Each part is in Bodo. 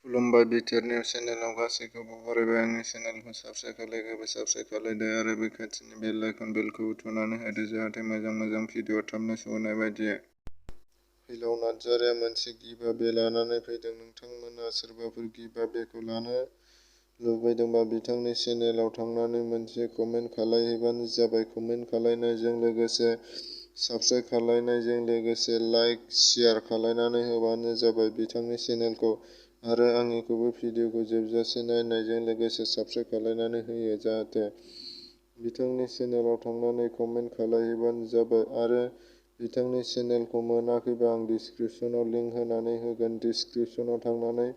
खुलुमबाय बिटिआर निउज चेनेलाव गासैखौबो बरायबाय। आंनि चेनेलखौ साबस्क्राइब खालायग्रोबाय, साबस्क्राइब खालायदो आरो बै खाथिनि बेल आइकन बेलखौबो थुनानै होदो जाहाथे मोजां भिडिअ थाबनो सहैनाय बायदि। फैलाव नार्जारिया मोनसे गिभअवे लानानै फैदों। नोंथांमोना सोरबाफोर गिभअवेखौ लानो लुबैदोंबा बिथांनि चेनेलाव थांनानै मोनसे कमेन्ट खालायहैबानो जाबाय। कमेन्ट खालायनायजों लोगोसे साबस्क्राइब खालायनायजों लोगोसे लाइक, शेयार खालायनानै होबानो जाबाय बिथांनि चेनेलखौ। आरो आंनिखौबो भिडिअखौ जोबजासे नायनायजों लोगोसे साबस्क्राइब खालायनानै होयो जाहाथे बिथांनि चेनेलाव थांनानै कमेन्ट खालायहैबानो जाबाय। आरो बिथांनि चेनेलखौ मोनाखैबा आं डिसक्रिपसनाव लिंक होनानै होगोन। डिसक्रिपसनाव थांनानै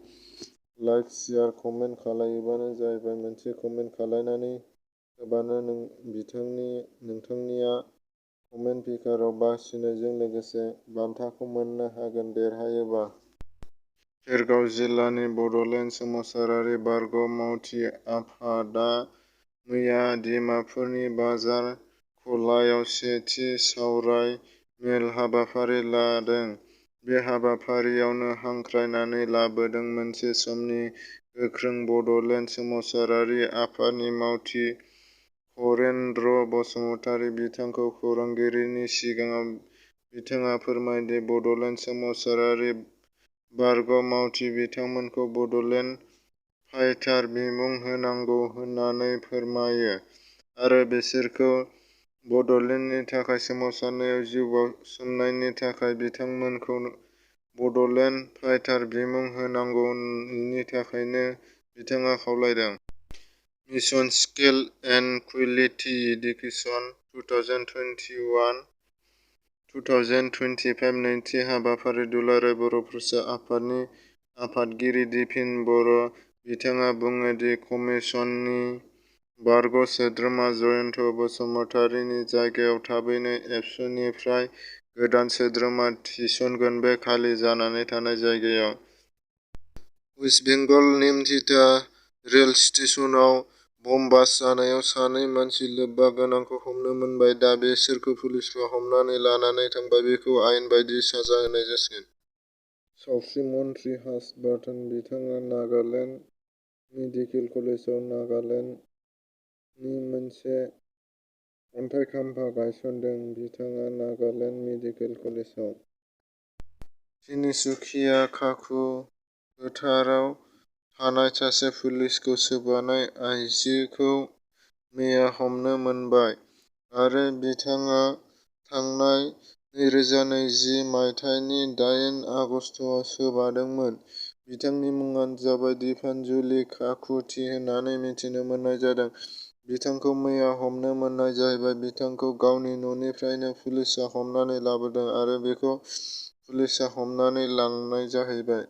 लाइक, शेयार, कमेन्ट खालायहैबानो जाहैबाय। मोनसे कमेन्ट खालायनानै होबानो नोंथांनिया कमेन्ट पिकाराव बासिनायजों लोगोसे बान्थाखौ मोननो हागोन देरहायोबा। सेरगाव जिल्लानि बड'लेण्ड सोमावसारारि बारग' मावथि आफादा मैया डिमापुरनि बाजार खलायाव सेथि सावराय मेल हाबाफारि लादों। बे हाबाफारियावनो हांख्रायनानै लाबोदों। मोनसे समनि गोख्रों बड'लेण्ड सोमावसारारि आफादनि मावथि हरेन्द्र बसुमतारी। बिथांखौ खौरांगिरिनि सिगाङाव बिथाङा फोरमायदि बड'लेण्ड सोमावसारारि बारग' मावथि बिथांमोनखौ बड'लेण्ड फाइटार बिमुं होनांगौ होननानै फोरमायो आरो बिसोरखौ बड'लेण्डनि थाखाय सोमावसारनायाव जिउ बाउसोमनायनि थाखाय बिथांमोनखौ बड'लेण्ड फाइटार बिमुं होनांगौनि थाखायनो बिथाङा खावलायदों। Mission skill and quality education 2021-2025 नैथि हाबाफारि दुलाराय बर' फरायसा आफादनि आफादगिरि दिफिन बर'। बिथाङा बुङो दि कमिसननि बारग' सोद्रोमा जयन्त बसुमतारीनि जायगायाव थाबैनो एबसुनिफ्राय गोदान सोद्रोमा थिसनगोन। बे खालि जानानै थानाय जायगायाव वेस्ट बेंगल निमतिता रेल स्टेशनाव बम ब्लास्ट जानायाव सानै मानसि लोब्बा गोनांखौ हमनो मोनबाय। दा बिसोरखौ पुलिसफ्रा हमनानै लानानै थांबाय। बिखौ आयेन बायदियै साजा होनाय जासिगोन। सावस्रि मन्थ्रि हर्ष वर्धन बिथाङा नागालेण्ड मेडिकेल कलेजाव नागालेण्डनि मोनसे अन्थाइ खाम्फा गायसनदों। बिथाङा नागालेण्ड मेडिकेल कलेजाव तिनिसुकिया काकु फोथाराव थानाय सासे पुलिसखौ सोबानाय आइजोखौ मैया हमनो मोनबाय आरो बिथाङा थांनाय 2020 मायथाइनि 8 आगस्तआव सोबादोंमोन। बिथांनि मुङानो जाबाय दीपान्जलि काकुति होननानै मिथिनो मोननाय जादों। बिथांखौ मैया हमनो मोननाय जाहैबाय। बिथांखौ गावनि न'निफ्रायनो पुलिसआ हमनानै लाबोदों आरो बिखौ पुलिसआ हमनानै लांनाय जाहैबाय।